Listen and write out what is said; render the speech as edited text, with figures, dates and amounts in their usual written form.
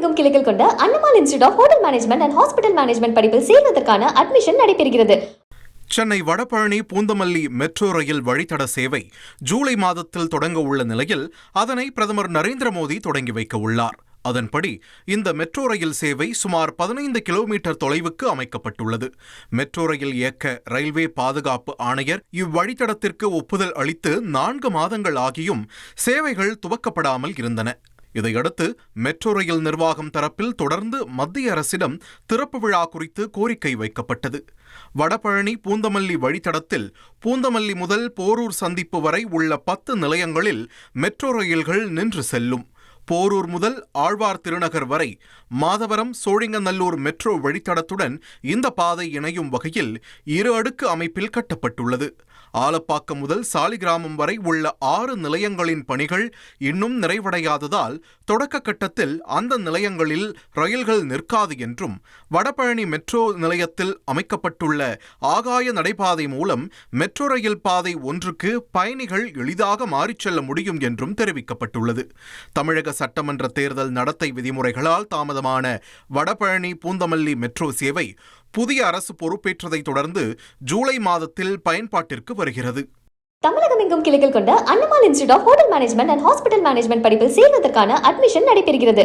தமிழகமெங்கும் கிளைகள் கொண்ட Annamal institute of hotel management and hospital management படிப்பில் சேர்வதற்கான அட்மிஷன் நடைபெறுகிறது. சென்னை வடபழனி பூந்தமல்லி மெட்ரோ ரயில் வழித்தட சேவை ஜூலை மாதத்தில் தொடங்க உள்ள நிலையில் அதனை பிரதமர் நரேந்திர மோடி தொடங்கி வைக்க உள்ளார். அதன்படி இந்த மெட்ரோ ரயில் சேவை சுமார் 15 கிலோமீட்டர் தொலைவுக்கு அமைக்கப்பட்டுள்ளது. மெட்ரோ ரயில் இயக்க ரயில்வே பாதுகாப்பு ஆணையர் இவ்வழித்தடத்திற்கு ஒப்புதல் அளித்து 4 மாதங்கள் ஆகியும் சேவைகள் துவக்கப்படாமல் இருந்தன. இதையடுத்து மெட்ரோ ரயில் நிர்வாகம் தரப்பில் தொடர்ந்து மத்திய அரசிடம் திறப்பு விழா குறித்து கோரிக்கை வைக்கப்பட்டது. வடபழனி பூந்தமல்லி வழித்தடத்தில் பூந்தமல்லி முதல் போரூர் சந்திப்பு வரை உள்ள 10 நிலையங்களில் மெட்ரோ ரயில்கள் நின்று செல்லும். போரூர் முதல் ஆழ்வார் திருநகர் வரை மாதவரம் சோழிங்கநல்லூர் மெட்ரோ வழித்தடத்துடன் இந்த பாதை இணையும் வகையில் 2 அடுக்கு அமைப்பில் கட்டப்பட்டுள்ளது. ஆலப்பாக்கம் முதல் சாலிகிராமம் வரை உள்ள 6 நிலையங்களின் பணிகள் இன்னும் நிறைவடையாததால் தொடக்க கட்டத்தில் அந்த நிலையங்களில் ரயில்கள் நிற்காது என்றும், வடபழனி மெட்ரோ நிலையத்தில் அமைக்கப்பட்டுள்ள ஆகாய நடைபாதை மூலம் மெட்ரோ ரயில் பாதை ஒன்றுக்கு பயணிகள் எளிதாக மாறிச் செல்ல முடியும் என்றும் தெரிவிக்கப்பட்டுள்ளது. தமிழக சட்டமன்ற தேர்தல் நடத்தை விதிமுறைகளால் தாமதமான வடபழனி பூந்தமல்லி மெட்ரோ சேவை புதிய அரசு பொறுப்பேற்றதை தொடர்ந்து ஜூலை மாதத்தில் பயன்பாட்டிற்கு வருகிறது. தமிழகமெங்கும் கிளைகள் கொண்ட Annamal institute of hotel management and hospital management படிப்பில் சேர்வதற்கான அட்மிஷன் நடைபெறுகிறது.